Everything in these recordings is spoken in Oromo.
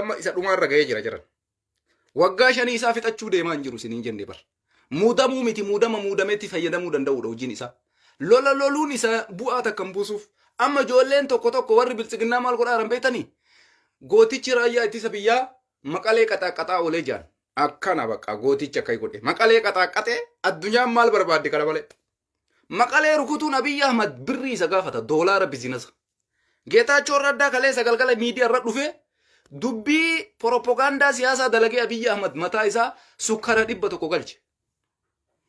Amma isa dhumaarra ga'ee jira jiran. Waggaa 5 isaa fixachuu deemaa hin jiru isiniin jenne bar. Muudamuu miti muudameetti fayyadamuu danda'udha hojiin isaa. Lola loluun isa bu'aa takkan buusuuf. Amma ijoolleen tokko warri biltsiginnaa maal godhaa beektanii? Gootichi raayyaa ittisa biyyaa maqalee qaxaaqaxaa olee jaan. Akkana baqa gooticha akka godhe. Maqalee qaxaaqaxee addunyaan maal barbaadde kana malee. Maqalee rukutuun Abiyyi Ahmad birrii isa gaafata doolaara bizinasa. Geetaachoo Raddaa kaleessa galgala miidiyaa irra dhufee dubbii propagaandaa siyaasaa dalagee Abiyyi Ahmad mataa isaa sukkara 100 galche.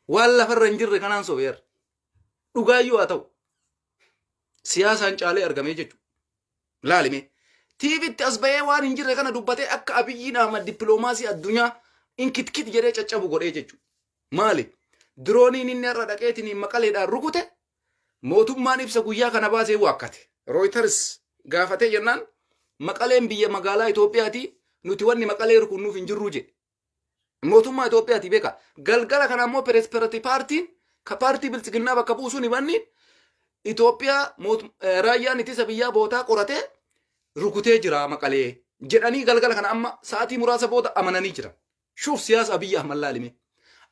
Waan lafarra hin jirre kanaan sobeera. Dhugaayyuu haa ta'u. Siyaasaan caalee argamee jechuudha. Laalime. TV'tti as bahee waan hin jirre kana dubbatee akka Abiyyi Ahmad dippiloomaasii addunyaa inkitkit jedhee caccabu godhee jechuudha. Maali? Dirooniin inni irra dhaqeetiin maqaleedhaan rukute mootummaan ibsa guyyaa kana baasee waakkate. Reuters gaafatee jennaan maqaleen biyya magaalaa Itoophiyaati nuti wanni maqalee rukunnuuf hin jirru jedhe. Mootummaa Itoophiyaati beeka. Galgala kana immoo Pireesperati paartiin ka paartii biltsiginnaa bakka buusuun himanni Itoophiyaa raayyaan ittisa biyyaa bootaa qoratee rukutee jira maqalee jedhanii galgala kana amma sa'aatii muraasa booda amananii jiran. Shuuf siyaasa Abiyyi Ahmad laalime.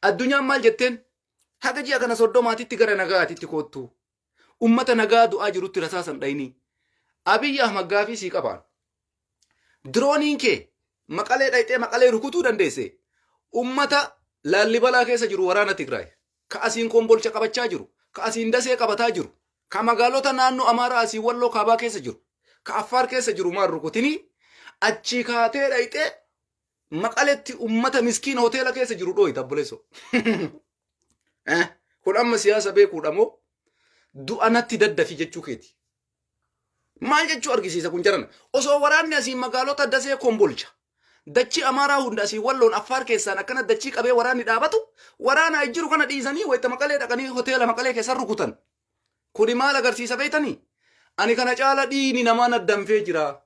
Addunyaan maal jetteen? Haga ji'a kana soddomaatitti gara nagaatitti koottu. Ummata nagaa du'aa jirutti rasaasan dhayinii. Abiyyi Ahmad gaafii sii qabaan. Dirooniin kee maqalee dhayxee maqalee rukutuu dandeesse. Ummata Laallibalaa keessa jiru waraana Tigraay. Ka asiin Kombolcha qabachaa jiru. Ka asiin Dasee qabataa jiru. Ka magaalota naannoo Amaaraa asii Walloo Kaabaa keessa jiru. Ka Affaar keessa jiru maal rukutinii achi kaatee dhayxee maqaletti ummata miskiina hoteela keessa jiru dhooyi tabboleessoo. Kun amma siyaasa beekuudha moo du'anatti daddafi jechuu keeti. Maal jechuu argisiisa kun jaran osoo waraanni asiin magaalota Dasee Kombolcha dachii Amaaraa hunda asii Walloon Affaar keessaan akkana dachii qabee waraanni dhaabatu waraana jiru kana dhiisanii wayita maqalee dhaqanii hoteela maqalee keessa rukutan. Kuni maal agarsiisa beektanii? Ani kana caala dhiini namaa naddanfee jira.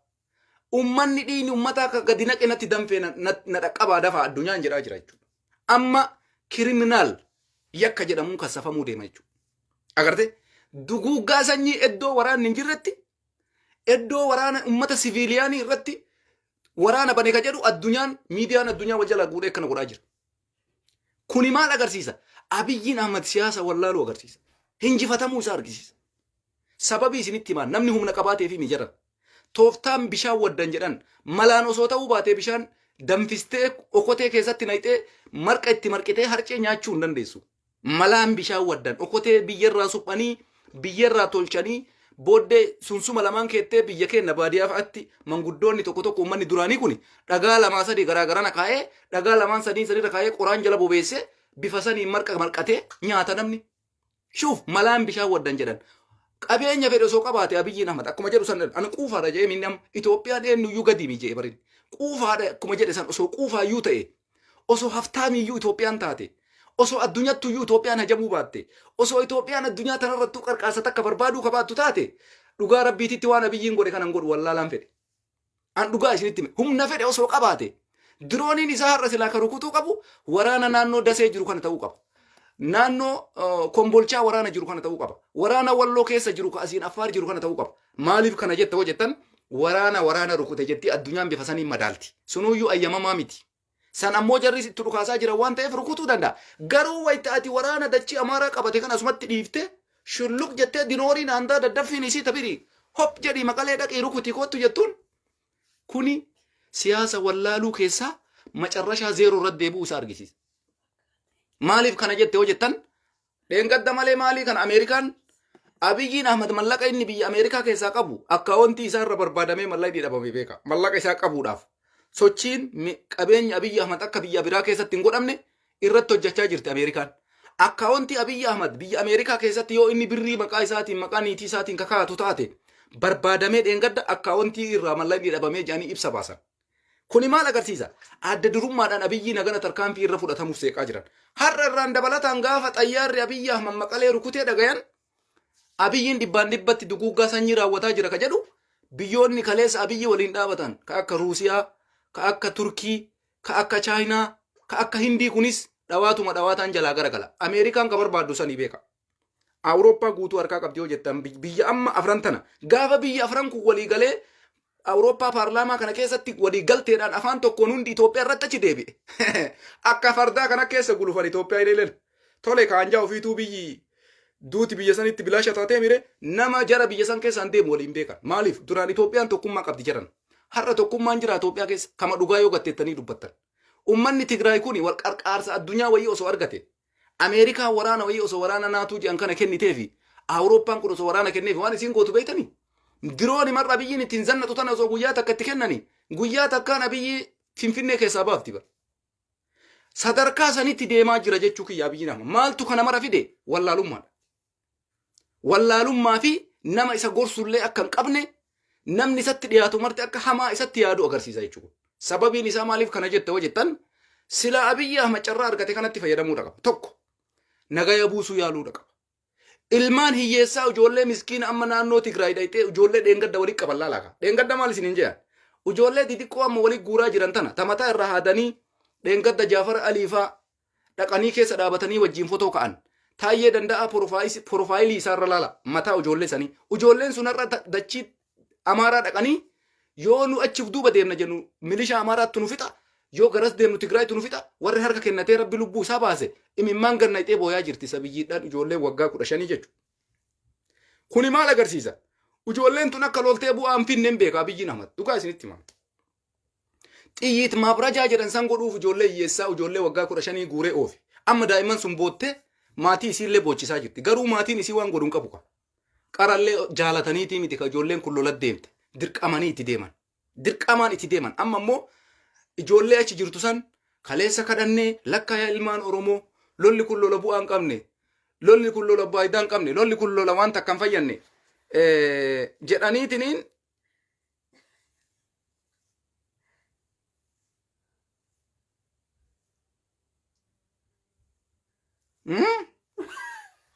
Ummanni dhiini ummata akka gadi naqinatti danfee na dhaqqabaa dafa addunyaan jedhaa jira jechuudha. Amma kiriminaal yakka jedhamuun kassafamuu deema jechuudha. Agartee duguuggaa sanyii iddoo waraanni hin jirretti iddoo waraana ummata siviiliyaanii irratti waraana bane ka jedhu addunyaan miidiyaan addunyaa wajjala guudhee akkana godhaa jira. Kuni maal agarsiisa? Abiyyiin Ahmad siyaasa wallaaluu agarsiisa. Hinjifatamuu isaa argisiisa. Sababii isinitti himaan namni humna qabaatee fi mijaran. Tooftaan bishaan waddan jedhan malaan osoo ta'uu baatee bishaan danfistee okotee keessatti naqxee marqa itti marqitee harcee nyaachuu hin dandeessu. Malaan bishaan waddan okotee biyyarraa suphanii biyyarraa tolchanii booddee sunsuma lamaan keettee biyya keenya baadiyyaa fa'aatti manguddoonni tokko uummanni duraanii kun dhagaa lamaa sadii garaagaraa kaa'ee dhagaa lamaan sadiirra kaa'ee qoraan jala bobeessee bifa saniin marqa marqatee nyaata namni. Shuuf malaan bishaan waddan jedhan. Qabeenya fedhe osoo qabaate Abiyyiin Ahmad akkuma jedhu san ani quufaadha jedhee minnam Itoophiyaan eenyuyyuu gadi mijee barin. Quufaadha akkuma jedhe san osoo quufaayyuu ta'e osoo haftaamiyyuu Itoophiyaan taate osoo addunyaattuyyuu Itoophiyaan hajamuu baatte osoo Itoophiyaan addunyaa tanarrattuu qarqaarsa takka barbaaduu qabaattu taate dhugaa rabbiititti waan Abiyyiin godhe kanan godhu wallaalaan fedhe. An dhugaa isinitti humna fedhe osoo qabaate dirooniin isaa har'a silaa ka rukutuu qabu waraana naannoo Dasee jiru kana ta'uu qaba. Naannoo Kombolchaa waraana jiru kana ta'uu qaba. Waraana Walloo keessa jiru ka asiin Affaar jiru kana ta'uu qaba. Maaliif kana jetta hojjettan waraana rukute jetti addunyaan bifa saniin madaalti. Sunuyyuu ayyamamaa miti. San ammoo jarri itti dhukaasaa jira waan ta'eef rukutuu danda'a. Garuu wayita ati waraana dachii Amaaraa qabate kan asumatti dhiifte shulluq jettee dinooriin handaa daddaffiin isii tabirii hop jedhii maqalee dhaqii rukutii kootu jettuun kuni siyaasa wallaaluu keessaa macarrashaa zeeroo irratti deebi'uu isaa argisiisa. Maaliif kana jette hojjettan dheengadda malee maalii kan Ameerikaan Abiyyiin Ahmad mallaqa inni biyya Ameerikaa keessaa qabu akkaawuntii isaa irra barbaadamee mallaqni dhabame beeka. Mallaqa isaa qabuudhaaf sochiin qabeenya Abiyyi Ahmad akka biyya biraa keessatti hin godhamne irratti hojjechaa jirti Ameerikaan. Akkaawuntii Abiyyi Ahmad biyya Ameerikaa keessatti yoo inni birrii maqaa isaatiin maqaa niitii isaatiin kakaatu taate barbaadamee dheengadda akkaawuntii irraa mallaqni dhabamee jedhanii ibsa baasan. Kuni maal agarsiisa? Adda durummaadhaan Abiyyi nagana tarkaanfii irra fudhatamuuf seeqaa jiran. Har'a irraan dabalataan gaafa xayyaarri Abiyyi Ahmad maqalee rukutee dhagayan Abiyyiin dhibbaan dhibbatti duguuggaa sanyii raawwataa jira ka jedhu biyyoonni kaleessa Abiyyi waliin dhaabatan ka akka Ruusiyaa, ka akka Turkii, ka akka Chaayinaa, ka akka Hindii kunis dhawaataan jalaa garagala. Ameerikaan ka barbaaddu sanii beeka. Awurooppaa guutuu harkaa qabdi yoo jettan biyya amma afran tana gaafa biyya afran kun walii galee Awurooppaa paarlaamaa kana keessatti walii galteedhaan afaan tokkoon hundi Itoophiyaa irratti achi deebi'e. Akka fardaa kana keessa gulufan Itoophiyaa illee tole kaanjaa ofiituu biyyi duuti biyya sanitti bilaasha taatee mire nama jara biyya san keessaan deemu waliin beekan. Maaliif duraan Itoophiyaan tokkummaa qabdi jedhan. Har'a tokkummaan jira Itoophiyaa keessa kama dhugaa yoo gatteettanii dubbattan. Ummanni Tigraay kun wal qarqaarsa addunyaa wayii osoo argate. Ameerikaa waraana wayii osoo waraana naatuu jedhan kana kenniteefi Awurooppaan kun osoo waraana kenneefi waan isiin gootu beektanii. Dirooni marra biyyiin ittiin zannatu tana osoo guyyaa takka itti kennanii guyyaa takkaan abiyyi Finfinnee keessaa baafti bara. Sadarkaa sanitti deemaa jira jechuu kiyyaa biyyi nama. Maaltu kana mara fide? Wallaalummaadha. Wallaalummaa fi nama isa gorsullee akka hin qabne namni isatti dhiyaatu marti akka hamaa isatti yaadu agarsiisa jechuudha. Sababiin isaa maaliif kana jette hoo jettan sila Abiyyi Ahmad carraa argate kanatti fayyadamuudha qaba. Tokko nagaya buusuu yaaluudha qaba. Ilmaan hiyyeessaa ijoollee miskiina amma naannoo Tigraay dhayxee ijoollee dheengadda walitti qaban laalaaka. Dheengadda maal isin hin jedhan? Ijoollee xixiqqoo amma walitti guuraa jiran tana tamataa irraa haadanii dheengadda Jaafar Aliifaa dhaqanii keessa dhaabatanii wajjin fotoo ka'an. Taayyee danda'a porofaayilii isaarra laala mataa ijoollee sanii. Ijoolleen sun har'a dachii Amaaraa dhaqanii yoo nu achiif duuba deemna jennu milishaa Amaaraatti nu fixa. Yoo garas deemnu Tigraaytu nu fixa. Warri harka kennatee Rabbi lubbuu isaa baase imimmaan ganna ixee booyaa jirti sabiyyiidhaan ijoollee waggaa 15 jechuudha. Kuni maal agarsiisa? Ijoolleen tun akka loltee bu'aan finneen beekaa Abiyyiin Ahmad. Dhugaa isinitti hima. Xiyyiit maabrajaa jedhan san godhuuf ijoollee hiyyeessaa ijoollee waggaa 15 guuree oofe. Amma daa'imman sun boottee maatii isiillee boochisaa jirti. Garuu maatiin isii waan godhuun qabu. Qarallee jaalataniitii miti ka ijoolleen kun lolat deemte. Dirqamanii itti deeman. Dirqamaan itti deeman. Amma immoo ijoollee achi jirtu san kaleessa kadhannee lakkaaya ilmaan Oromoo lolli kun lola bu'aa hin qabne. Lolli kun lola faayidaa hin qabne. Lolli kun lola waan takka hin fayyadne. Jedhaniitiniin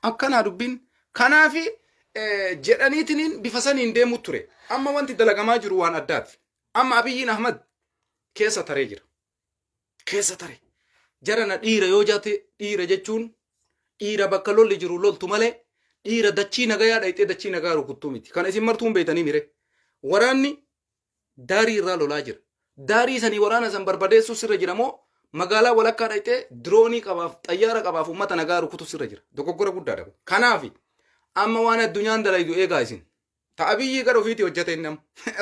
akkanaa dubbiin kanaafi jedhaniitiniin bifa saniin deemu ture. Amma wanti dalagamaa jiru waan addaati. Amma Abiyyiin Ahmad keessa taree jira. Keessa taree. Jarana dhiira yoo jaate dhiira jechuun dhiira bakka lolli jiru loltu malee dhiira dachii nagayaa dhayxee dachii nagaa rukuttuu miti. Kana isin martuun beeytanii mire. Waraanni daarii irraa lolaa jira. Daarii sanii waraana san barbadeessuu sirra jira moo magaalaa walakkaa dhayxee diroonii qabaaf xayyaara qabaaf uummata nagaa rukutu sirra jira. Dogoggora guddaadha. Kanaafi amma waan addunyaan dalaydu eegaa isin. Ta Abiyyi gara ofiitii hojjete nam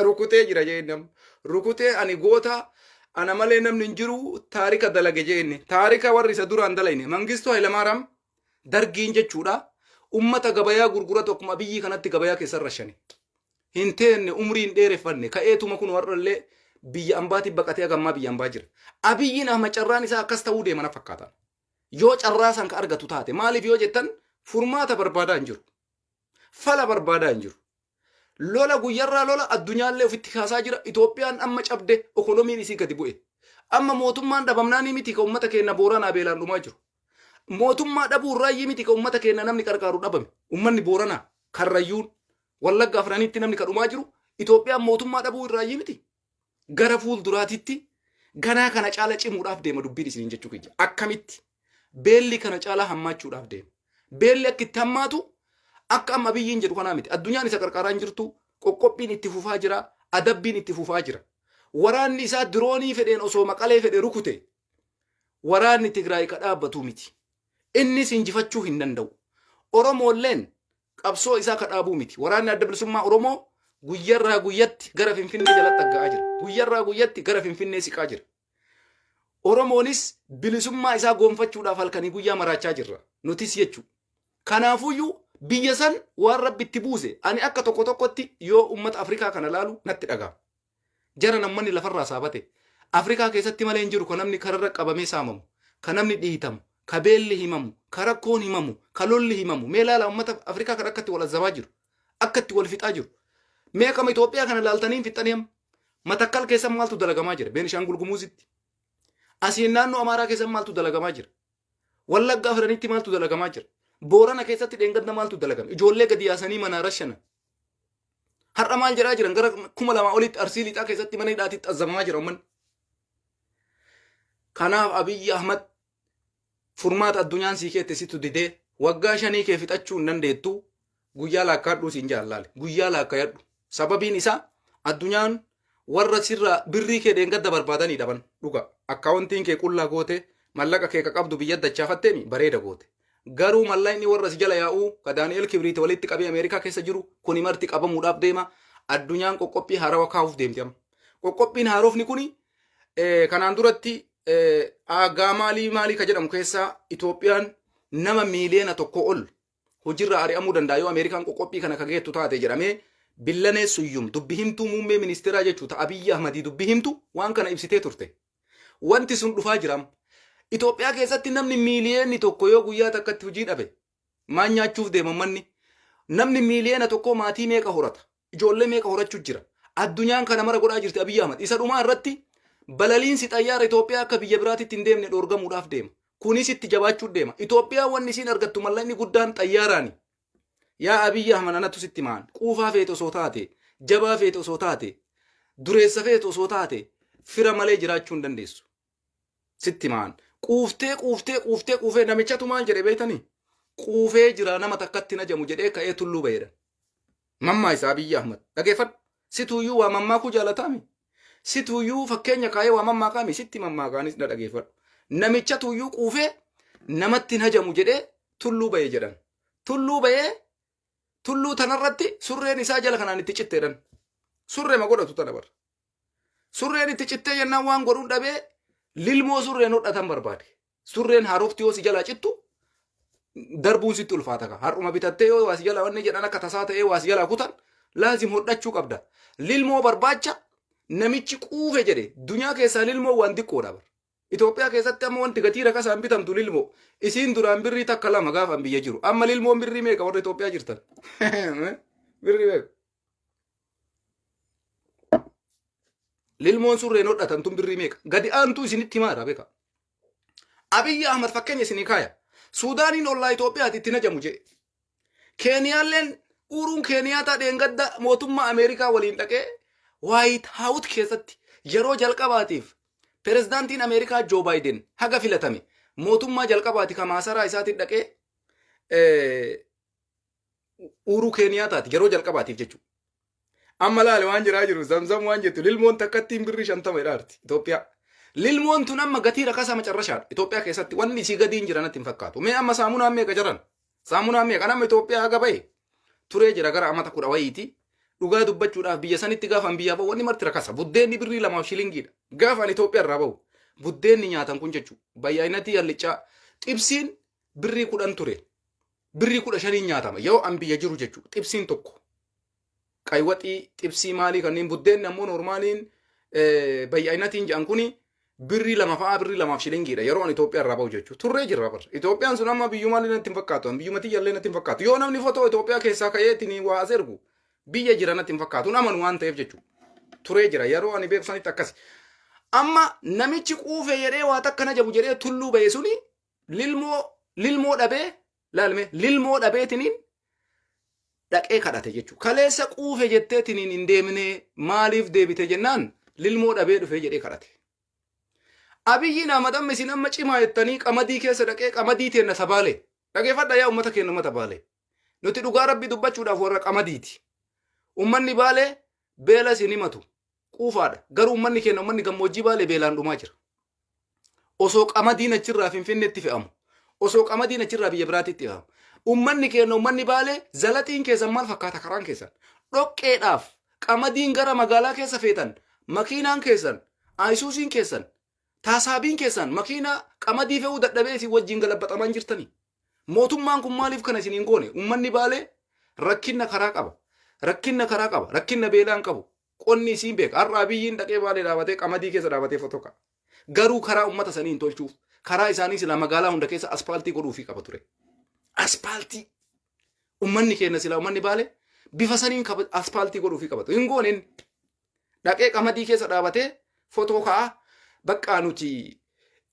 rukutee jira jee nam rukutee ani goota ana malee namni hin jiru taarika dalage jeenne taarika warri isa duraan dalayne Mangistuu Hayilamaariyaam dargiin jechuudha. Ummata gabayaa gurguratu akkuma Abiyyi kanatti gabayaa keessa rashane. Hin teenne umriin dheereffanne ka'eetuma kun warrallee biyya ambaatti baqatee agammaa biyya ambaa jira. Abiyyiin Ahmad carraan isaa akkas ta'uu deemana fakkaata. Yoo carraa san ka argatu taate maaliif yoo jettan furmaata barbaadaa hin jiru. Fala barbaadaa hin jiru. Lola guyyarraa lola addunyaallee ofitti kaasaa jira. Itoophiyaan amma cabde ekonomiin isii gadi bu'e. Amma mootummaan dhabamnaanii miti ka uummata keenya Booranaa beelaan dhumaa jiru. Mootummaa dhabuu irraayyii miti ka uummata keenya namni qarqaaru dhabame. Uummanni Booranaa Karrayyuun Wallagga Afranitti namni ka dhumaa jiru. Itoophiyaan mootummaa dhabuu irraayyii miti. Gara fuulduraatitti ganaa kana caala cimuudhaaf deema dubbiin isiniin jechuu kiyya. Akkamitti beelli kana caala hammaachuudhaaf deema. Beelli akka itti hammaatu akka amma Abiyyiin jedhu kanaa miti. Addunyaan isa qarqaaraan jirtu qoqqobbiin itti fufaa jira. Adabbiin itti fufaa jira. Waraanni isaa diroonii fedheen osoo Maqalee fedhe rukute waraanni Tigraay ka dhaabbatu miti. Innis injifachuu hin danda'u. Oromoolleen qabsoo isaa ka dhaabuu miti. Waraanni adda bilisummaa Oromoo guyyarraa guyyatti gara Finfinnee jalatti agga'aa jira. Guyyarraa guyyatti gara Finfinnee siqaa jira. Oromoonis bilisummaa isaa goonfachuudhaaf halkanii guyyaa maraachaa jirra. Nutis jechuudha. Kanaafuyyuu biyya san waan Rabbi itti buuse ani akka tokko tokkotti yoo ummata Afrikaa kana laalu natti dhaga'ama. Jara namni lafarraa saabate Afrikaa keessatti malee hin jiru kan namni kararra qabamee saamamu, kan namni dhiitamu, ka beelli himamu, ka rakkoon himamu, ka lolli himamu. Mee laala ummata Afrikaa kan akkatti wal azzabaa jiru, akkatti wal fixaa jiru. Mee kama Itoophiyaa kana laaltanii fixanii amma Matakkal keessa maaltu dalagamaa jira? Beenishaangul Gumuuzitti. Asiin naannoo Amaaraa keessa maaltu dalagamaa jira? Wallagga Afranitti maaltu dalagamaa jira? Boorana keessatti dheengadda maaltu dalagame? Ijoollee gadi yaasanii manaa rashana. Har'a maal jedhaa jiran gara 2000 olitti Arsii lixaa keessatti mana hidhaatitti azzabamaa jira uummanni. Kanaaf Abiyyi Ahmad furmaata addunyaan sii keette situ didee waggaa 5 kee fixachuu hin dandeettu guyyaa laakkaadhuu siin jaallaale. Guyyaa laakkayadhu. Sababiin isaa addunyaan warra sirra birrii kee deengadda barbaadanii dhaban dhuga akkaawuntiin kee qullaa goote mallaqa kee qabdu biyya dachaafatteemi bareeda goote garuu mallaqni warra si jala yaa'uu ka Daani'el Kibriit walitti qabee Ameerikaa keessa jiru kuni marti qabamuudhaaf deema addunyaan qoqqophii haarawaa kaa'uuf deemti amma qoqqophiin haarofni kuni kanaan duratti aagaa maalii ka jedhamu keessaa Itoophiyaan nama miiliyoona tokko ol hojirra ari'amuu danda'a yoo Ameerikaan qoqqophii kana kageettu taate jedhamee billanee suyyum dubbi himtuu muummee ministeeraa jechuudha Abiyyi Ahmadii dubbi himtu waan kana ibsitee turte wanti sun dhufaa jiram Itoophiyaa keessatti namni miiliyoonni tokko yoo guyyaa takkatti hojii dhabe maan nyaachuuf deema manni namni miiliyoona tokko maatii meeqa horata ijoollee meeqa horachuu jira addunyaan kana mara godhaa jirti Abiyyi Ahmad isa dhumaa irratti balaliinsi xayyaara Itoophiyaa akka biyya biraatitti hin deemne dhoorgamuudhaaf deema kunis itti jabaachuu deema Itoophiyaa wanni isiin argattu mallaqni guddaan xayyaaraani yaa Abiyyi Ahmad anatu sitti maan quufaa feete osoo taate jabaa feete osoo taate dureessa feete osoo taate fira malee jiraachuu hin dandeessu sitti maan quuftee namichatu maal jedhe beektanii quufee jira nama takkatti najamu jedhee ka'ee tulluu ba'eedha mammaa isaa Abiyyi Ahmad dhageeffadhu situuyyuu waa mammaa kuu jaalataami situuyyuu fakkeenya kaayee waa mammaa kaami sitti mammaa kaanis na dhageeffadhu namichatuuyyuu quufee namatti najamu jedhee tulluu ba'ee jedhan tulluu ba'ee tulluu tanarratti surreen isaa jala kanaan itti citteedhan surree ma godhatu tana bara surreen itti cittee jennaan waan godhuun dhabee lilmoo surreen hodhatan barbaade surreen haarofti yoo si jalaa cittu darbuun sitti ulfaata ka har'uma bitattee yoo waa si jalaa wanni jedhan akka tasaa ta'ee waa si jalaa kutan laazim hodhachuu qabda lilmoo barbaacha namichi quufe jedhe dunyaa keessaa lilmoo waan xiqqoodha bara Itoophiyaa keessatti amma wanti gatii rakasaan bitamtu lilmoo isiin duraan birrii takka lama gaafan biyya jiru amma lilmoon birrii meeqa warra Itoophiyaa jirtan birrii meeqa lilmoon surreen hodhatan tun birrii meeqa gadi aantuu isinitti himaadha beeka Abiyyi Ahmad fakkeenya isinii kaaya Suudaaniin ollaa Itoophiyaatti itti najamu jedhe Keeniyaalleen uruun Keeniyaata dheengadda mootummaa Ameerikaa waliin dhaqee White House keessatti yeroo jalqabaatiif Pirezidaantiin Ameerikaa Joo Baayiden haga filatame mootummaa jalqabaati ka maasaraa isaatiin dhaqee uruu Keeniyaataati yeroo jalqabaatiif jechuudha. Amma laale waan jiraa jiru zamzam waan jettu lilmoon takkattiin birrii 50 dhaarti Itoophiyaa. Lilmoon tun amma gatii rakasa macarrashaadha Itoophiyaa keessatti wanni isii gadiin jiranatti hin fakkaatu. Mee amma saamunaan meeqa jiran? Saamunaan meeqa nama Itoophiyaa haga bahe turee jira gara amata 10 wayiiti. Dhugaa dubbachuudhaaf biyya sanitti gaafan biyyaa bahu wanni marti rakasa buddeenni birrii 2 shilingiidha gaafan Itoophiyaa irraa bahu buddeenni nyaatan kun jechuudha bayyainatii hallichaa xibsiin birrii 10 ture birrii 15 nyaatama yoo an biyya jiru jechuudha xibsiin tokko qaywaxii xibsii maalii kanneen buddeenni ammoo normaaliin bayyainatiin jedhan kuni birrii 2 fa'aa birrii 2 shilingiidha yeroo an Itoophiyaa irraa bahu jechuudha turree jirra bara Itoophiyaan sun amma biyyuma illee natti hin fakkaatu biyyuma tiyyallee natti hin fakkaatu yoo namni fotoo Itoophiyaa keessaa ka'eetiin waa as ergu biyya jiranatti hin fakkaatu naman waan ta'eef jechuudha turee jira yeroo ani beeku sanitti akkas amma namichi quufe jedhee waa takka najabu jedhee tulluu ba'e suni lilmoo dhabee laalme lilmoo dhabeetiniin dhaqee kadhate jechuudha kaleessa quufe jetteetiniin hin deemne maaliif deebite jennaan lilmoo dhabee dhufee jedhee kadhate Abiyyiin Ahmad amma isin amma cimaa jettanii qamadii keessa dhaqee qamadii teenna sabaale dhageeffadha yaa ummata keenya ummata baale nuti dhugaa rabbi dubbachuudhaaf warra qamadiiti ummanni baale beela isin himatu quufaadha garuu ummanni keenya ummanni gammoojjii baale beelaan dhumaa jira osoo qamadiin achirraa Finfinneetti fe'amu osoo qamadiin achirraa biyya biraatitti fe'amu ummanni keenya ummanni baale zalaxiin keessan maal fakkaata karaan keessan dhoqqeedhaaf qamadiin gara magaalaa keessa feetan makiinaan keessan ayisuusiin keessan taasaabiin keessan makiinaa qamadii fe'uu dadhabee isin wajjin galabbaxaman jirtanii mootummaan kun maaliif kana isiniin goone ummanni baale rakkinna karaa qaba rakkinna beelaan qabu qonni isiin beeka har'a Abiyyiin dhaqee baalee dhaabatee qamadii keessa dhaabatee fotoka garuu karaa ummata sanii hin tolchuuf karaa isaanii sila magaalaa hunda keessa aspaaltii godhuufii qaba ture aspaaltii ummanni keenya sila ummanni baale bifa saniin aspaaltii godhuufii qaba ture hin gooneen dhaqee qamadii keessa dhaabatee fotoo ka'a bakka nuti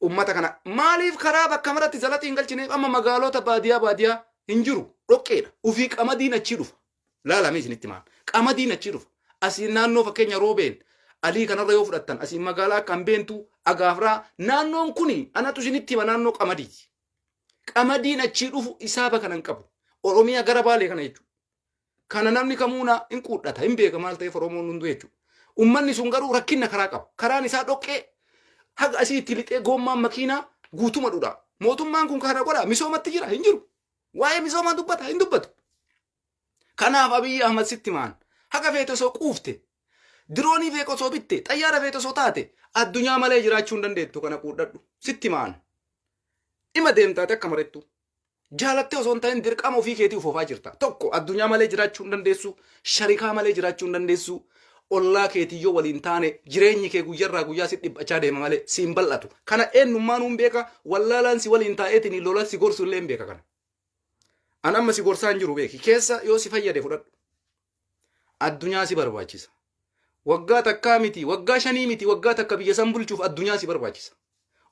ummata kana maaliif karaa bakka maratti zalatii hin galchineef amma magaalota baadiyaa hin jiru dhoqqeedha ufii qamadiin achii dhufa laalamee isinitti maan qamadiin achii dhufa asiin naannoo fakkeenya roobeen alii kanarra yoo fudhattan asiin magaalaa kan beentu agaafraa naannoon kuni anatu isinitti hima naannoo qamadiiti qamadiin achii dhufu isaaba kanan qabu Oromiyaa gara Baalee kana jechuudha kana namni kamuuna hin quudhata hin beeka maal ta'eef Oromoon hundu jechuudha Ummanni sun garuu rakkinna karaa qaba. Karaan isaa dhoqqee haga asii itti lixee gommaan makiinaa guutuma dhudha. Mootummaan kun kana godha misoomatti jira hin jiru. Waa'ee misoomaa dubbata hin dubbatu. Kanaaf Abiy Ahmad sitti maan haga feete osoo quufte diroonii feeq osoo bitte xayyaara feete osoo taate addunyaa malee jiraachuu hin dandeettu kana quudhadhu sitti maan. Ima deemtaate akka marettu. Jaalattee osoo hin ta'in dirqama ofii keetii ufoofaa jirta. Tokko addunyaa malee jiraachuu hin dandeessu, sharikaa malee jiraachuu hin dandeessu. Ollaa keetiyyoo waliin taane jireenyi kee guyyarraa guyyaa si dhiphachaa deema malee si hin bal'atu. Kana eenyummaan hin beeka wallaalaan si waliin taa'eetiin lola si gorsu illee hin beeka kana. An amma si gorsaa hin jiru beeki. Keessa yoo si fayyade fudhadhu. Addunyaa si barbaachisa. Waggaa takkaa miti, waggaa shanii miti, waggaa takka biyya san bulchuuf addunyaa si barbaachisa.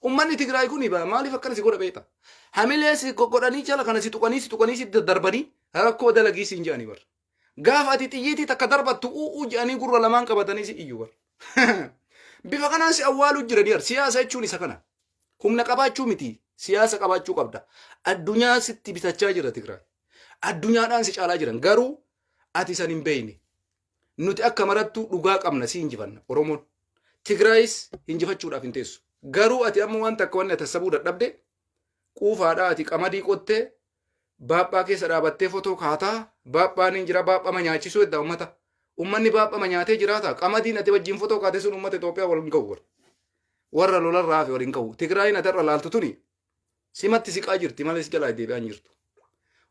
Ummanni Tigraay kun maaliif akkana si godha beekta? Hamilee si godhanii jala kana si tuqanii si darbanii rakkoo dalagii si hin jedhanii bara. Gaafa ati xiyyiitii takka darbattu u'uu jedhanii gurra lamaan qabatanii si iyyuu bara. Bifa kanaan si awwaaluu jiranii siyaasa jechuun isa kana. Humna qabaachuu miti siyaasa qabaachuu qabda. Addunyaa sitti bitachaa jira Tigraay. Addunyaadhaan si caalaa jiran garuu ati san hin beeyne. Nuti akka marattu dhugaa qabna si injifanna Oromoon. Tigraayis injifachuudhaaf hin teessu. Garuu ati amma waan takka wanni ati sabuu dadhabde quufaadhaa ati qamadii qottee baaphaa keessa dhaabattee fotoo kaataa baaphaan hin jira baaphama nyaachisuu edda ummata. Ummanni baaphama nyaatee jiraata. Qamadiin ati wajjin fotoo kaatee sun ummata Itoophiyaa waliin ga'u. Warra lolarraa hafe waliin ga'u. Tigraayin ati irra laaltu tuni simatti siqaa jirti malee si jalaa deebi'aan jirtu.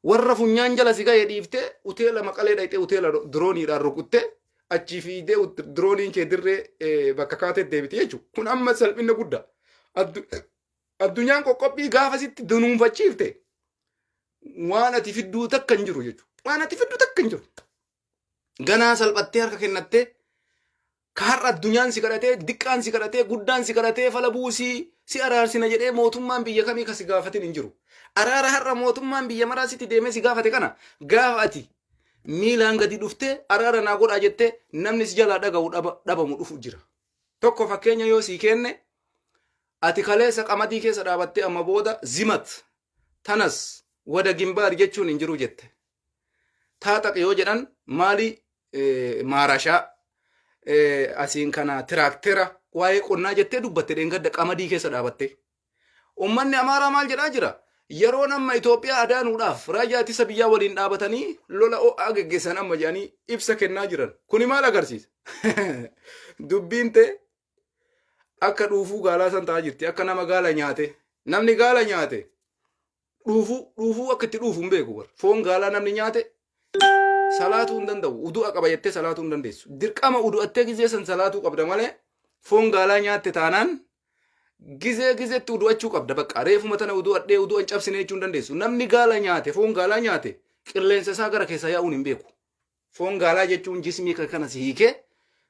Warra funyaan jala si ga'ee dhiiftee uteela maqalee dhayxee uteela dirooniidhaan rukuttee achi fiidee dirooniin kee dirree bakka kaatee deebiti jechuudha. Kun amma salphina guddaa. Addunyaan qoqqobbii gaafa sitti dunuunfachiifte waan ati fidduu takka hin jiru jechuudha. Waan ati fidduu takka hin jiru. Ganaa salphattee harka kennattee ka har'a addunyaan si kadhatee diqqaan si kadhatee guddaan si kadhatee fala buusii si araarsina jedhee mootummaan biyya kamii kasi gaafatin hin jiru. Araara har'a mootummaan biyya maraa sitti deemee si gaafate kana gaafa ati miilaan gadi dhuftee araara naa godhaa jettee namni si jalaa dhaga'u dhabamu dhufu jira. Tokko fakkeenya yoo sii kenne ati kaleessa qamadii keessa dhaabattee amma booda zimat tanas wada gimbaar jechuun hin jiru jette. Taaxaq yoo jedhan maali maarashaa asiin kana tiraaktera waa'ee qonnaa jettee dubbatte dheengadda qamadii keessa dhaabatte. Ummanni Amaaraa maal jedhaa jira? Yeroo nama Itoophiyaa adaanuudhaaf raajaa ittisa biyyaa waliin dhaabatanii lola o'aa geggeessan amma jedhanii ibsa kennaa jiran. Kuni maal agarsiisa? Dubbiin ta'e akka dhuufuu gaalaa san ta'aa jirti. Akka nama gaala nyaate. Namni gaala nyaate dhuufuu akka itti dhuufu hin beeku. Foon gaalaa namni nyaate salaatuu hin danda'u. Udu'a qaba jettee salaatuu hin dandeessu. Dirqama udu'attee gizee san salaatuu qabda malee foon gaalaa nyaatte taanaan gizeetti udu'achuu qabda. Bakka reefuma tana udu'adhee udu'an cabsine jechuu hin dandeessu. Namni gaala nyaate foon gaalaa nyaate qilleensa isaa gara keessa yaa'uun hin beeku. Foon gaalaa jechuun jismii kana si hiikee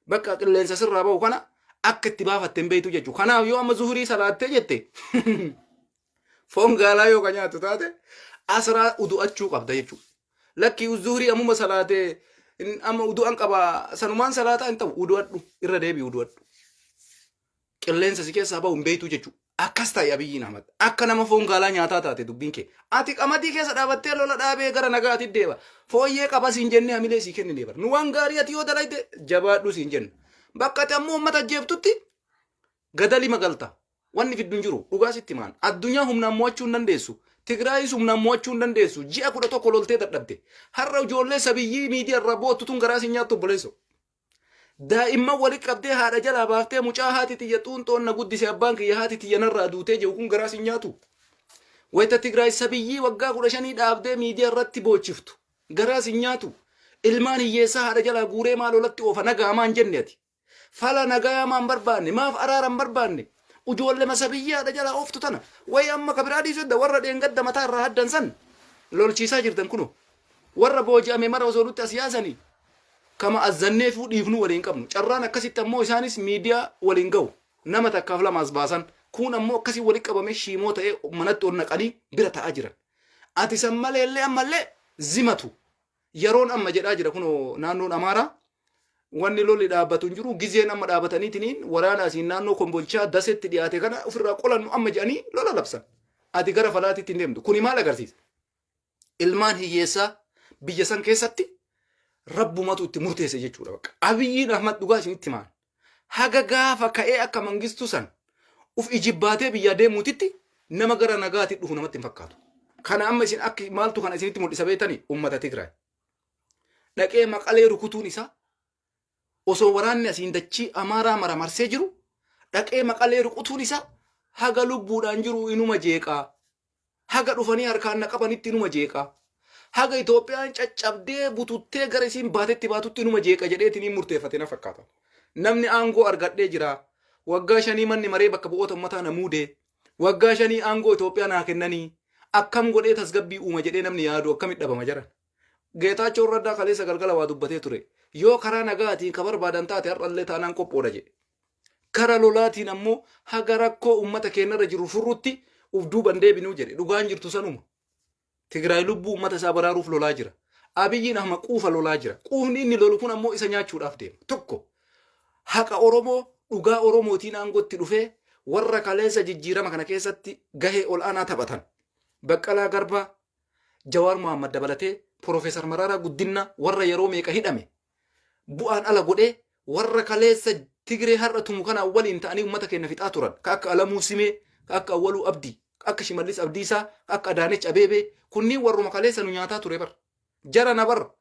bakka qilleensa sirraa bahu kana akka itti baafatte hin beektu jechuudha. Kanaaf yoo amma zuhurii salaattee jette foon gaalaa yoo ka nyaatu taate asraa udu'achuu qabda jechuudha. Lakki zuhurii ammuma salaatee amma udu'an qaba sanumaan salaataa hin ta'u udu'adhu irra deebi'u udu'adhu. Qilleensa si keessaa bahu hin beektu jechuudha. Akkas ta'e Abiyyiin Ahmad akka nama foon gaalaa nyaataa taate dubbiin kee. Ati qamadii keessa dhaabattee lola dhaabee gara nagaatti deeba. Fooyyee qaba siin jennee hamilee sii kennine bara. Nu waan gaarii ati yoo dalayte jabaadhu siin jenna. Bakka ati ammoo uummata ajjeeftutti gadali magalta. Wanni fiddu hin jiru dhugaa sitti maan. Addunyaa humnaan mo'achuu hin dandeessu. Tigraayis humnaan mo'achuu hin dandeessu. Ji'a 11 loltee dadhabde. Har'a ijoollee sabiyyii miidiyaa irraa boottutuun garaa siin nyaattu obboleessoo. Daa'imman walitti qabdee haadha jalaa baaftee mucaa haati tiyya xuunxoon na guddise abbaan kiyya haati tiyya narraa duutee jiru kun garaa siin nyaatu. Wayita Tigraay sabiyyii waggaa 15 dhaabdee miidiyaa irratti boochiftu. Garaa siin nyaatu. Ilmaan hiyyeessaa haadha jalaa guuree maal olatti oofa nagaamaa hin jenne ati. Fala nagaamaa hin barbaanne maaf araara hin barbaanne. Ujoollee masabiyyaa haadha jalaa ooftu tana. Wayi amma kabiraa dhiisudha warra dheengadda mataa irraa haddan san lolchiisaa jirtan kunu. Warra booji'ame mara osoo nutti as yaasanii. Kama azzannee fi dhiifnu waliin qabnu. Carraan akkasitti ammoo isaanis miidiyaa waliin ga'u. Nama takkaaf lamaas baasan. Kun ammoo akkasii walitti qabame shiimoo ta'ee manatti ol naqanii bira ta'aa jiran. Ati san maleellee ammallee zimatu. Yeroon amma jedhaa jira kun naannoon Amaaraa. Wanni lolli dhaabbatu hin jiru. Gizeen amma dhaabataniitiin waraana asiin naannoo Kombolchaa dasetti dhiyaate kana ofirraa qolannu amma jedhanii lola labsan. Ati gara falaatiitti hin deemtu. Kuni maal agarsiisa? Ilmaan hiyyeessaa biyya san keessatti rabbumatu itti murteesse jechuudha bakka. Abiyyiin Ahmad dhugaa isinitti himaan. Haga gaafa ka'ee akka mangistuu san uf ijibbaatee biyya deemuutitti nama gara nagaatti dhufu namatti hin fakkaatu. Kana amma isin akka maaltu kana isinitti mul'isa beektanii uummata Tigraay. Dhaqee Maqalee rukutuun isaa osoo waraanni asiin dachii Amaaraa mara marsee jiru dhaqee Maqalee rukutuun isaa haga lubbuudhaan jiru inuma jeeqaa. Haga dhufanii harkaan na qabanitti inuma jeeqaa. Haga Itoophiyaan caccabdee bututtee gara isiin baatetti baatutti inuma jeeqa jedheetiin murteeffate na fakkaata. Namni aangoo argadhee jira. Waggaa 5 manni maree bakka bu'oota uummataa na muude. Waggaa 5 aangoo Itoophiyaa naa kennanii. Akkam godhee tasgabbii uuma jedhee namni yaadu akkamitti dhabama jiran. Geetaachoo Raddaa kaleessa galgala waa dubbatee ture. Yoo karaa nagaatiin ka barbaadan taate har'allee taanaan qophoodha jedhe. Karaa lolaatiin ammoo haga rakkoo uummata keenyarra jiru furrutti uf duuban deebinuu jedhe. Dhugaan jirtu sanuma. Tigraay lubbuu uummata isaa baraaruuf lolaa jira. Abiyyiin Ahmad quufa lolaa jira. Quufni inni lolu kun ammoo isa nyaachuudhaaf deema. Tokko haqa Oromoo dhugaa Oromootiin aangootti dhufee warra kaleessa jijjiirama kana keessatti gahee ol aanaa taphatan. Baqqalaa Garbaa, Jawaar Mohaammed dabalatee Profeesar Mararaa Guddinaa warra yeroo meeqa hidhame bu'aan ala godhee warra kaleessa Tigree har'a tumu kana waliin ta'anii uummata keenya fixaa turan. Ka akka Alamuu Simee, ka akka Awwaluu Abdii, ka akka Shimallis Abdiisaa, ka akka Adaanech Abeebee kunniin warruma kaleessa nu nyaataa ture bar. Jara na bar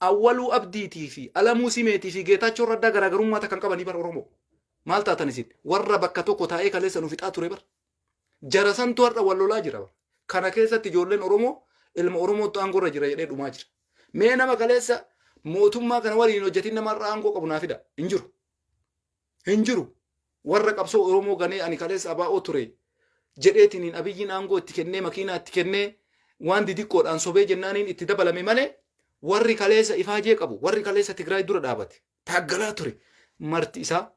Awwaluu Abdiitii fi Alamuu Simeetii fi Geetaachoo Raddaa garaagarummaa kan qabanii bar Oromoo. Maal taatan isin warra bakka tokko taa'ee kaleessa nu fixaa ture bar. Jara santu har'a wal lolaa jira bar. Kana keessatti ijoolleen Oromoo ilma Oromootu aangorra jira jedhee dhumaa jira. Mee nama kaleessa mootummaa kana waliin hojjetin namarraa aangoo qabu naa fida. Hin jiru. Hin jiru. Warra qabsoo Oromoo ganee ani kaleessa abaa'oo ture jedheetiniin Abiyyiin aangoo itti kennee makiinaa itti kennee waan didiqqoodhaan sobee jennaaniin itti dabalame malee warri kaleessa ifaajee qabu warri kaleessa Tigraay dura dhaabate taaggalaa ture marti isaa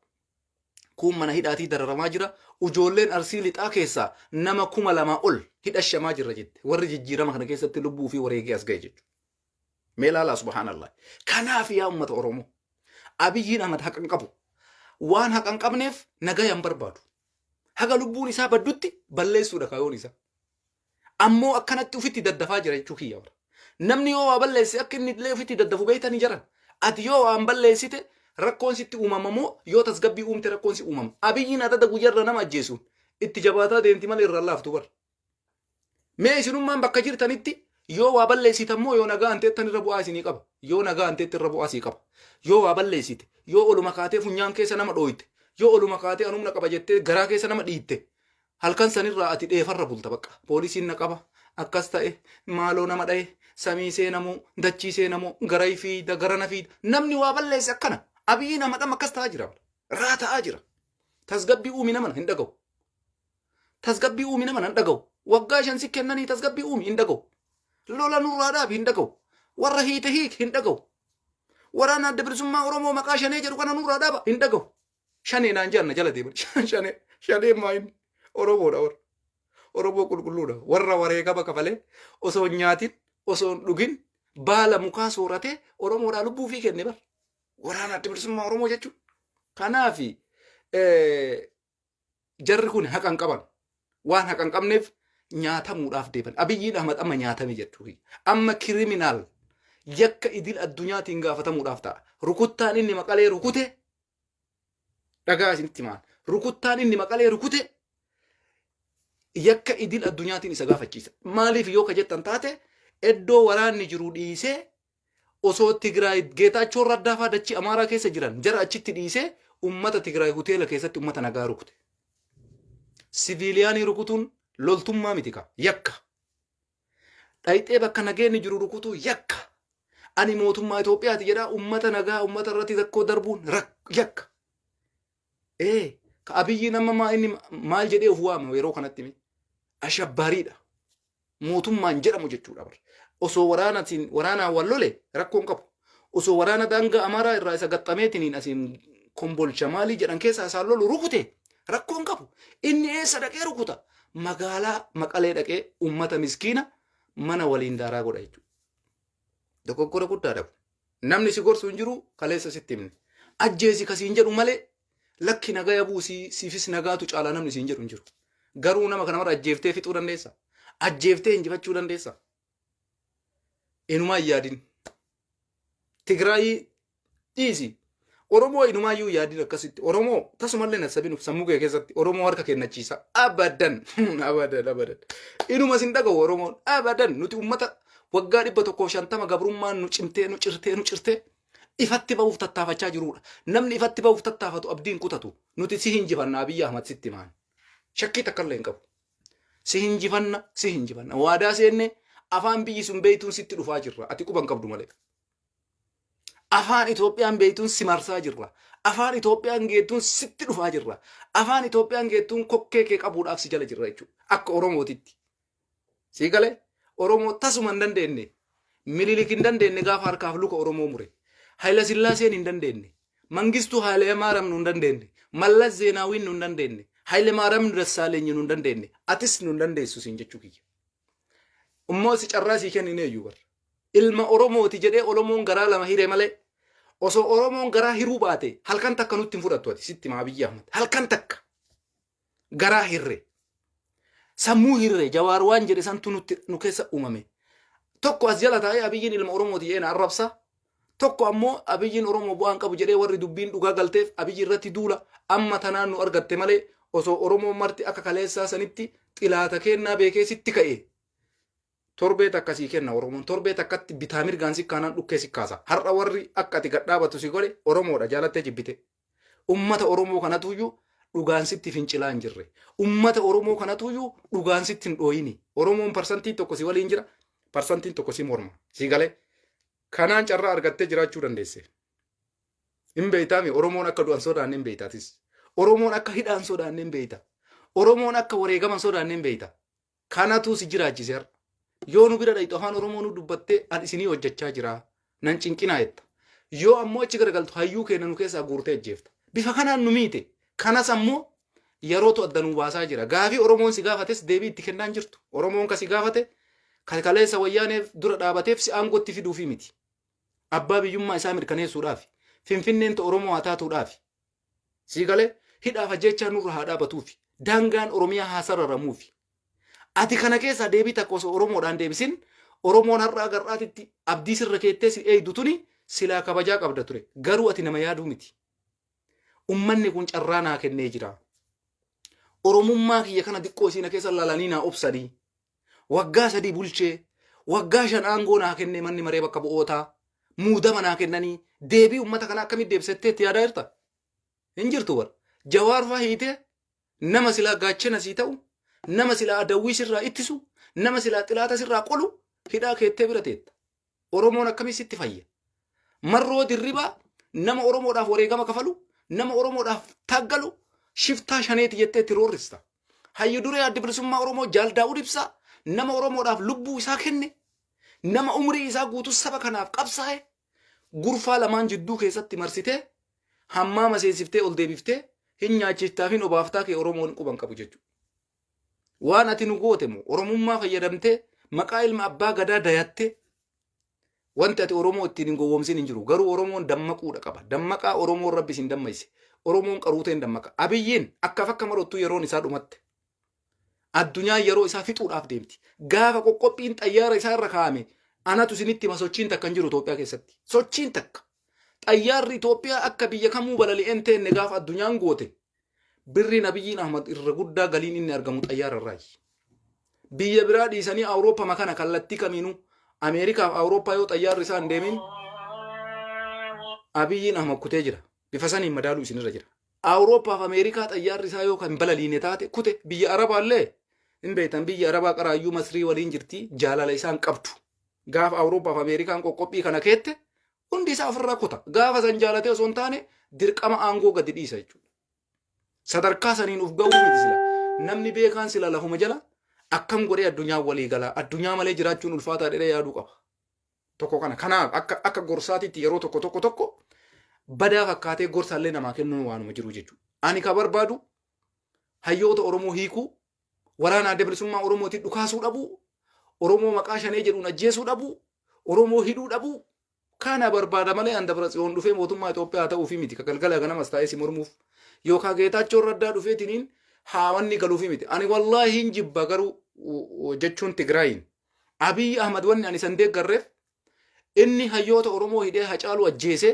kun mana hidhaatii dararamaa jira. Ijoolleen Arsii lixaa keessaa nama 2,000 ol hidhashamaa jirra jette. Warri jijjiirama kana keessatti lubbuu fi wareegee as ga'e jechuudha. Mee ilaalaa subhaanallah. Kanaaf yaa uummata Oromoo Abiyyiin Ahmad haqa hin qabu. Waan haqa hin qabneef nagaya hin barbaadu. Haga lubbuun isaa baddutti balleessuudha kaayoon isaa. Ammoo akkanatti ufitti daddafaa jira jechuu kiyya bara. Namni yoo waa balleesse akka inni illee ufitti daddafu beeytanii jiran. Ati yoo waan balleessite rakkoon sitti uumamamoo yoo tasgabbii uumte rakkoon si uumama. Abiyyiin adada guyyarra nama ajjeesuun itti jabaataa deemti malee irra laaftu bar. Mee isinummaan bakka jirtanitti yoo waa balleessitammoo yoo nagaa anteettan irra bu'aa isinii qaba. Yoo nagaa anteetti irra bu'aa isii qaba. Yoo waa balleessite yoo oluma kaatee funyaan keessa nama dhooyte yoo oluma kaatee anumna qaba jettee garaa keessa nama dhiitte halkan sanirraa ati dheefarra bulta bakka. Poolisiin na qaba akkas ta'e maaloo nama dhaye samii seenamoo dachii seenamoo garaa fiida garana fiida namni waa balleesse akkana. Abiyyiin Ahmad akkas ta'aa jira. Raa ta'aa jira. Tasgabbii uumi nama hin dhaga'u. Tasgabbii uumi nama hin dhaga'u. Waggaa 5 si kennanii tasgabbii uumi hin dhaga'u. Lola nurraa dhaabi hin dhaga'u. Warra hiite hiik hin dhaga'u. Waraana adda bilisummaa Oromoo maqaa shanee jedhu kana nurraa dhaaba hin dhaga'u. Shanee naan jaanna jala deeman. Shanee maayin Oromoodha warra. Oromoo qulqulluudha. Warra wareegama kafalee osoo nyaatin osoo dhugin baala mukaa sooratee Oromoodhaa lubbuu fi kenne bar. Waraana adda bilisummaa Oromoo jechuudha. Kanaaf jarri kun haqa hin qaban. Waan haqa hin qabneef nyaatamuudhaaf deeban. Abiyyiin Ahmad amma nyaatame jechuudha. Amma kiriminaal yakka idil addunyaatiin gaafatamuudhaaf ta'a. Rukuttaan inni Maqalee rukute dhagaa isinitti himaan. Rukuttaan inni Maqalee rukute yakka idil addunyaatiin isa gaafachiisa. Maaliif yoo ka jettan taate iddoo waraanni jiru dhiisee osoo Tigraay Geetaachoo Raddaa faa dachii Amaaraa keessa jiran jara achitti dhiisee uummata Tigraay hoteela keessatti uummata nagaa rukute. Siviiliyaanii rukutuun loltummaa miti ka yakka. Dhayxee bakka nageenni jiru rukutuu yakka. Ani mootummaa Itoophiyaati jedhaa uummata nagaa uummata irratti rakkoo darbuun yakka. Ka Abiyyiin amma inni maal jedhee of waama yeroo kanatti mi? Ashabbaariidha. Mootummaan jedhamu jechuudha bar. Osoo waraanaan wal lole rakkoon qabu. Osoo waraana daangaa Amaaraa irraa isa gaxxameetiniin asiin Kombolcha maalii jedhan keessaa isaan lolu rukute rakkoon qabu. Inni eessa dhaqee rukuta? Magaalaa Maqalee dhaqee uummata miskiina mana waliin daaraa godha jechuudha. Dogoggora guddaa dhabu. Namni si gorsu hin jiru kaleessa sitti himne. Ajjeesi kasiin jedhu malee lakki nagaya buusii siifis nagaatu caalaa namni siin jedhu hin jiru. Garuu nama kana mara ajjeeftee fixuu dandeessa. Ajjeeftee injifachuu dandeessa. Enumaa yaadin. Tigraay dhiisi. Oromoo inumaayyuu yaadin akkasitti. Oromoo tasumallee nasabin sammuu kee keessatti Oromoo harka kennachiisa. Abadan. Abadan. Inuma sin dhagahu Oromoon. Abadan. Nuti ummata waggaa 150 gabrummaan nu cirtee ifatti ba'uuf tattaafachaa jirudha. Namni ifatti ba'uuf tattaafatu abdiin kutatu. Nuti si hinjifanna Abiyyi Ahmad sitti maan. Shakkii takka illee hin qabu. Si hinjifanna. Waadaa seenne afaan biyyi sun beeytuun sitti dhufaa jirra. Ati quban qabdu malee. Afaan Itoophiyaan beeytuun si marsaa jirra. Afaan Itoophiyaan geettuun sitti dhufaa jirra. Afaan Itoophiyaan geettuun kokkee kee qabuudhaaf si jala jirra jechuudha. Akka Oromootitti. Sii galee Oromoo tasuma hin dandeenye. Minilik hin dandeenye gaafa harkaaf luka Oromoo mure. Haayila Sillaaseen hin dandeenye. Mangistuu Haayile Maaram nu hin dandeenye. Mallas Zeenaawiin nu hin dandeenye. Haayile Maaram Dassaaleenyi nu hin dandeenye. Atis nu hin dandeessu siin jechuu kiyya. Ummoo si carraa sii kennine iyyuu barra. Ilma Oromooti jedhee Oromoon garaa lama hiree malee osoo Oromoon garaa hiruu baate halkan takka nutti hin fudhattu ati sitti maa Abiyyi Ahmad. Halkan takka garaa hirre. Sammuu hirre Jawaar waan jedhe santu nu keessa uumame. Tokko as jala taa'ee Abiyyiin ilma Oromooti jedhee na arrabsa. Tokko ammoo Abiyyiin Oromoo bu'aan qabu jedhee warri dubbiin dhugaa galteef Abiyyi irratti duula amma tanaan nu argatte malee osoo Oromoon marti akka kaleessaa sanitti xilaata kennaa beekee sitti ka'e. Torbee takkasii kenna Oromoon torbee takkatti bitaa mirgaan si kaanaan dhukkee si kaasa. Har'a warri akka ati gadhaabatu si godhe Oromoodha jaalattee jibbite. Ummata Oromoo kanatuyyuu dhugaan sitti fincilaa hin jirre. Ummata Oromoo kanatuyyuu dhugaan sitti hin dhooyini. Oromoon parsantiin tokko si waliin jira. Parsantiin tokko si morma. Si galee kanaan carraa argattee jiraachuu dandeesse. Hin beeytaami Oromoon akka du'an sodaanne hin beeytaatis. Oromoon akka hidhaan sodaanne hin beeyta. Oromoon akka wareegaman sodaanne hin beeyta. Kanatu si jiraachise har'a. Yoo nu bira dhayxu afaan Oromoo nu dubbattee an isinii hojjechaa jira. Nan cinqinaa jetta. Yoo ammoo achi garagaltu hayyuu keenya nu keessaa guurtee ajjeefta. Bifa kanaan nu miite. Kanas ammoo yerootu adda nu baasaa jira. Gaafii Oromoon si gaafates deebii itti kennaan jirtu. Oromoon ka si gaafate kaleessa wayyaaneef dura dhaabateef si aangootti fiduufi miti. Abbaa biyyummaa isaa mirkaneessuudhaaf. Finfinneen Oromoo haa taatuudhaaf. Si galee hidhaaf ajjechaa nurra haa dhaabatuufi. Daangaan Oromiyaa haa sararamuufi. Ati kana keessa deebii takka osoo Oromoodhaan deebisin Oromoon har'a agarraatitti abdii sirra keettee si eegdu tuni silaa kabajaa qabda ture. Garuu ati nama yaaduu miti. Ummanni kun carraa naa kennee jira. Oromummaa kiyya kana xiqqoo isiina keessa laalanii naa obsanii. Waggaa 3 bulchee waggaa 5 aangoo naa kennee manni maree bakka bu'ootaa muudama naa kennanii deebii ummata kana akkamitti deebisatteetti yaadaa jirta? Hin jirtu bara. Jawaar fa'aa hiitee nama silaa gaachana sii ta'u. Nama silaa adawwii sirraa ittisu, nama silaa xilaata sirraa qolu hidhaa keettee bira teetta. Oromoon akkamitti fayya? Marroo dirribaa nama Oromoodhaaf wareegama kafalu, nama Oromoodhaaf taggalu, shiftaa shaneeti jettee itti roorrista. Hayyu duree adda bilisummaa Oromoo Jaal Daawud Ibsaa nama Oromoodhaaf lubbuu isaa kenne, nama umrii isaa guutuu saba kanaaf qabsaa'e, gurfaa lamaan jidduu keessatti marsitee, hammaama seensiftee ol deebiftee, hin nyaachiftaa fi obaaftaa kee Oromoon quban qabu jechuudha. Waan ati nu gootemu Oromummaa fayyadamtee maqaa ilma abbaa gadaa dayattee wanti ati Oromoo ittiin hin gowwoomsin hin jiru. Garuu Oromoon dammaquudha qaba. Dammaqaa Oromoon rabbi sin dammayse. Oromoon qaruuteen dammaqa. Abiyyiin akka marottuu yeroon isaa dhumatte. Addunyaa yeroo isaa fixuudhaaf deemti. Gaafa qoqqophiin xayyaara isaa irra kaa'ame anatu isinitti hima sochiin takka hin jiru Itoophiyaa keessatti. Sochiin takka. Xayyaarri Itoophiyaa akka biyya kamuu balali'een teenne gaafa addunyaan goote. Birriin Abiyyiin Ahmad irra guddaa galiin inni argamu xayyaara irraayi. Biyya biraa dhiisanii Awurooppaa makana kallattii kamiinuu Ameerikaaf Awurooppaa yoo xayyaarri isaa hin deemin Abiyyiin Ahmad kutee jira. Bifa saniin madaaluu isinirra jira. Awurooppaaf Ameerikaa xayyaarri isaa yoo kan balaliine taate kute biyya Arabaallee hin beektan biyya Arabaa qaraayyuu Masrii waliin jirti jaalala isaan qabdu. Gaafa Awurooppaaf Ameerikaan qoqqophii kana keette hundi isaa ofirraa kuta. Gaafa san jaalatee osoo hin taane dirqama aangoo gadi dhiisa jechuudha. Sadarkaa saniin uf ga'uu miti sila. Namni beekaan sila lafuma jala akkam godhee addunyaa walii gala. Addunyaa malee jiraachuun ulfaataa dheedhee yaaduu qaba. Tokko kana. Kanaaf akka gorsaatitti yeroo tokko badaa fakkaatee gorsaallee namaa kennuun waanuma jiru jechuudha. Ani ka barbaadu hayyoota Oromoo hiikuu, waraana adda bilisummaa Oromootiin dhukaasuu dhabuu, Oromoo maqaa shanee jedhuun ajjeesuu dhabuu, Oromoo hidhuu dhabuu. Kana barbaada malee anda bira tsiyoon dhufee mootummaa Itoophiyaa ta'uufi miti. Ka galgala ganamas taa'ee si mormuuf. Yookaan Geetaachoo Raddaa dhufeetiniin haawanni galuufi miti. Ani wallaahi hin jibba garuu jechuun Tigraayin. Abiyyi Ahmad wanni ani san deeggarreef inni hayyoota Oromoo hidhee Hacaaluu ajjeese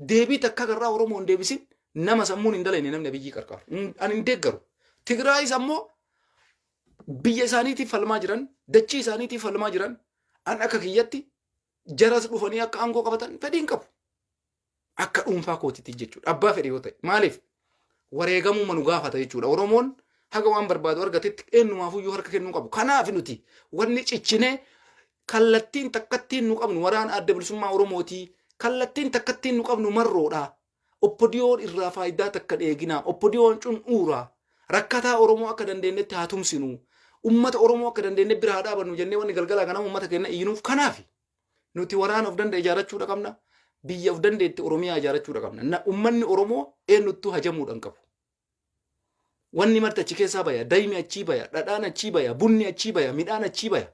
deebii takka garraa Oromoo hin deebisin nama sammuun hin dalayne namni Abiyyi qarqaaru. Ani hin deeggaru. Tigraayis ammoo biyya isaaniitiif falmaa jiran, dachii isaaniitiif falmaa jiran, an akka kiyyatti jaras dhufanii akka aangoo qabatan fedhiin qabu. Akka dhuunfaa kootiitti jechuudha. Abbaa fedhe yoo ta'e. Maaliif? Wareegamuu manu gaafata jechuudha. Oromoon haga waan barbaadu argatetti eenyumaafuyyuu harka kennuu qabu. Kanaaf nuti wanni ciccinee kallattiin takkattiin nu qabnu waraana adda bilisummaa Oromootii kallattiin takkattiin nu qabnu marroodha. Oppodiyoon irraa faayidaa takka dheeginaa. Oppodiyoon cun'uuraa. Rakkataa Oromoo akka dandeenyetti haa tumsinu. Ummata Oromoo akka dandeenye bira haa dhaabannu jennee wanni galgalaa kana ummata keenya iyyinuuf kanaafi. Nuti waraana of danda'e ijaarrachuudha qabna. Biyya of dandeetti Oromiyaa ijaarrachuudha qabna. Ummanni Oromoo eenyuttuu hajamuudhaan qabu. Wanni marti achi keessaa baya, daa'imni achii baya, dhadhaan achii baya, bunni achii baya, midhaan achii baya.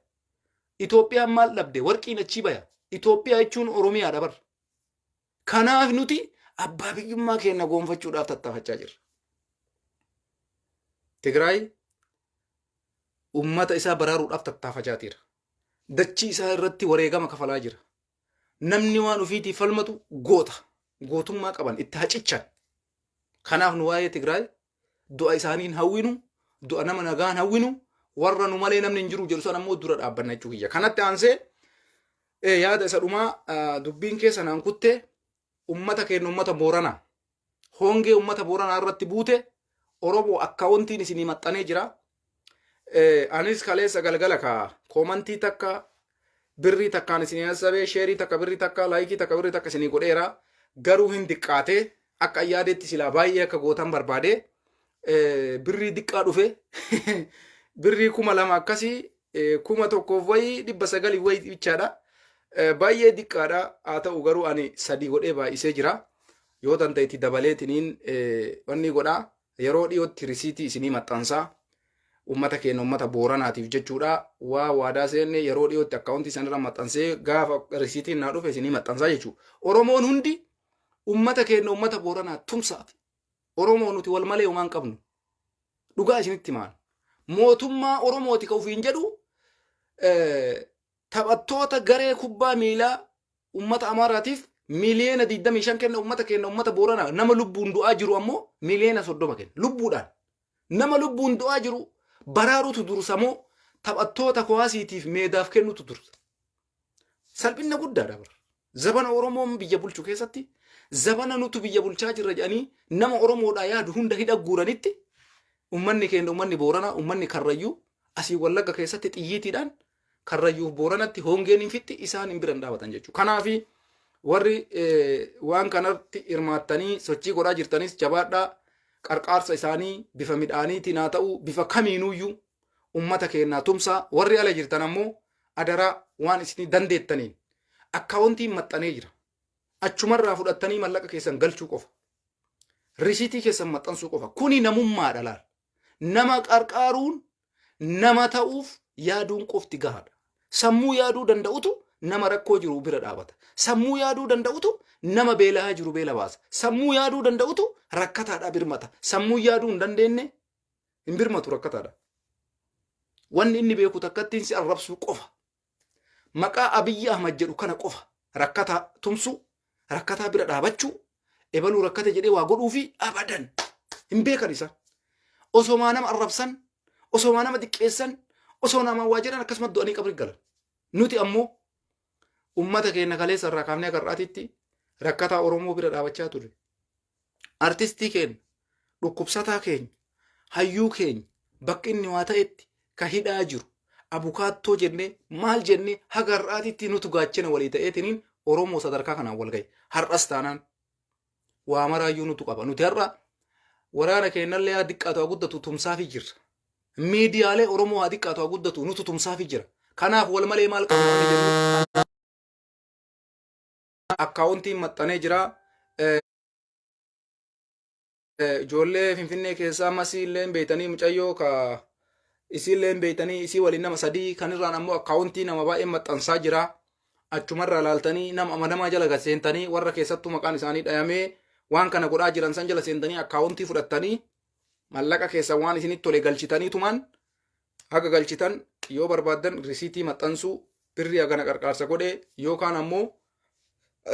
Itoophiyaan maal dhabde? Warqiin achii baya. Itoophiyaa jechuun Oromiyaa dabar. Kanaaf nuti abbaa biyyummaa keenya goonfachuudhaaf tattaafachaa jirra. Tigraay ummata isaa baraaruudhaaf tattaafachaa jira. Dachii isaa irratti wareegama kafalaa jira. Namni waan ofiitiif falmatu goota. Gootummaa qaban itti hacichan. Kanaaf nu waa'ee Tigraay du'a isaaniin hawwinu, du'a nama nagaan hawwinu, warra nu malee namni hin jiru jedhu sana ammoo dura dhaabbanna jechuu kiyya. Kanatti aansee yaada isa dhumaa dubbiin keessa naan kutte ummata keenya ummata Booranaa. Hongee ummata Booranaa irratti buute Oromoo akkaawuntiin isinii maxxanee jira. Anis kaleessa galgala ka koomantii takka birrii takkaan isinii haasabee sheerii takka birrii takka laayikii takka birrii takka isinii godheera. Garuu hin diqqaate akka yaadetti silaa baay'ee akka gootan barbaade birrii diqqaa dhufe birrii 2,000 akkasii 1,000 wayii 900 wayii bichaadha. Baay'ee diqqaadha. Haa ta'u garuu ani 3 godhee baay'isee jira. Yoo danda'etti dabaleetiniin wanni godhaa yeroo dhiyootti risiitii isinii maxxansaa. Ummata keenya ummata Booranaatiif jechuudha. Waa waadaa seenne yeroo dhiyootti akkaawuntii sanarra maxxansee gaafa risiitiin naa dhufe isinii maxxansaa jechuudha. Oromoon hundi ummata keenya ummata Booranaa tumsaati. Oromoo nuti wal malee homaan qabnu. Dhugaa isinitti maal? Mootummaa Oromooti ka ufiin jedhu taphattoota garee kubbaa miilaa ummata Amaaraatiif miliyoona 25 kenna ummata keenya ummata Booranaa nama lubbuun du'aa jiru ammoo miliyoona 30 kenna. Lubbuudhaan nama lubbuun du'aa jiru baraarutu dursamoo taphattoota kuwaasiitiif meedaaf kennutu dursa. Salphina guddaadha bara. Zabana Oromoon biyya bulchu keessatti zabana nutu biyya bulchaa jirra jedhanii nama Oromoodhaa yaadu hunda hidha guuranitti ummanni keenya ummanni Booranaa ummanni Karrayyuu asii Wallagga keessatti xiyyiitiidhaan Karrayyuuf Booranatti hongeen hin fitti isaan hin biran dhaabatan jechuudha. Kanaafi warri waan kanatti hirmaattanii sochii godhaa jirtanis jabaadhaa. Qarqaarsa isaanii bifa midhaaniitiin haa ta'u bifa kamiinuyyuu ummata keenyaa tumsaa. Warri ala jirtan ammoo adaraa waan isin dandeettaniin akkaawuntiin maxxanee jira. Achumarraa fudhattanii mallaqa keessan galchuu qofa. Risiitii keessan maxxansuu qofa. Kuni namummaadha laal. Nama qarqaaruun nama ta'uuf yaaduun qofti gahaadha. Sammuu yaaduu danda'utu nama rakkoo jiru bira dhaabata. Sammuu yaaduu danda'utu nama beelaa jiru beela baasa. Sammuu yaaduu danda'utu rakkataadha birmata. Sammuu yaaduu hin dandeenye hin birmatu rakkataadha. Wanni inni beeku takkattiin si arrabsuu qofa. Maqaa Abiyyi Ahmad jedhu kana qofa. Rakkataa tumsuu, rakkataa bira dhaabachuu, ebaluu rakkate jedhee waa godhuu fi abadan hin beekan isa. Osoo maa nama arrabsan, osoo maa nama xiqqeessan, osoo nama waa jedhan akkasumas du'anii qabri galan. Nuti ammoo ummata keenya kaleessa irraa kaafnee qarraatitti rakkataa Oromoo bira dhaabachaa ture. Artistii keenya, dhukkubsataa keenya, hayyuu keenya bakki inni waa ta'etti ka hidhaa jiru. Abukaattoo jennee maal jennee haga har'aatitti nutu gaachana walii ta'eetiniin Oromoo sadarkaa kanaan wal gahe. Har'as taanaan waa maraayyuu nutu qaba. Nuti har'a waraana keenyallee haa xiqqaatu haa guddatu tumsaafi jirra. Miidiyaalee Oromoo haa xiqqaatu haa guddatu nutu tumsaafi jira. Kanaaf wal malee maal qabu? Akkaawuntiin maxxanee jira. Ijoollee Finfinnee keessaa masii illee beeytanii mucayyoo ka isii illee beeytanii isii waliin nama 3 kanirraan ammoo akkaawuntii nama baay'ee maxxansaa jira. Achumarraa laaltanii nama amanamaa jala gaseentanii warra keessattuu maqaan isaanii dhayamee waan kana godhaa jiran san jala seentanii akkaawuntii fudhattanii mallaqa keessan waan isinitti tole galchitanii tumaan haga galchitan yoo barbaadan risiitii maxxansuu birrii hagana qarqaarsa godhee yookaan ammoo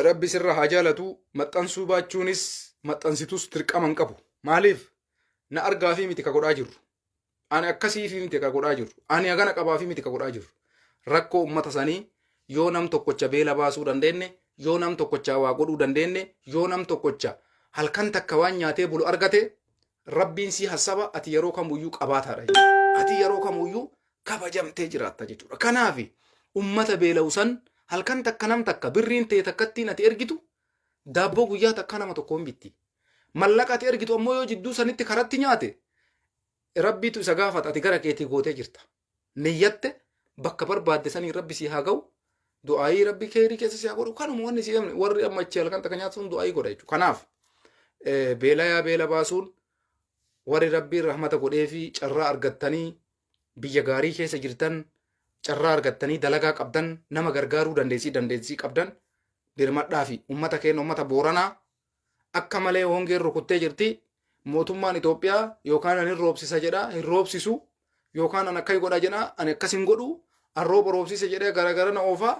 rabbi sirra haa jaalatu maxxansuu baachuunis maxxansitus dirqaman qabu. Maaliif na argaa fi miti ka godhaa jirru. Ani akkasii fi miti ka godhaa jirru. Ani hagana qabaa fi miti ka godhaa jirru. Rakkoo ummata sanii yoo nam tokkocha beela baasuu dandeenye, yoo nam tokkocha waa godhuu dandeenye, yoo nam tokkocha halkan takka waan nyaatee bulu argate rabbiin si hasaba ati yeroo kamuyyuu qabaataadha. Ati yeroo kamuyyuu kabajamtee jiraatta jechuudha. Kanaafi ummata beela'usan halkan takka nam takka birriin ta'e takkattiin ati ergitu daabboo guyyaa takka nama tokko hin bitti. Mallaqa ati ergitu ammoo yoo jidduu sanitti karatti nyaate rabbiitu isa gaafata ati gara keetii gootee jirta. Niyyatte bakka barbaadde sanii rabbi si haa ga'u. Du'aayii rabbi keerii keessa si haa godhu. Kanuma wanni si warri amma achi halkan takka nyaatu sun du'aayii godha jechuudha. Kanaaf beela baasuun warri rabbiin rahmata godhee fi carraa argattanii biyya gaarii keessa jirtan carraa argattanii dalagaa qabdan nama gargaaruu dandeessii qabdan dirmadhaa fi ummata keenya ummata Booranaa akka malee hongeen rukuttee jirti. Mootummaan Itoophiyaa yookaan ani roobsisa jedha hin roobsisu yookaan an akka godha jedha ani akkas hin godhu an rooba roobsise jedhee garagara na oofaa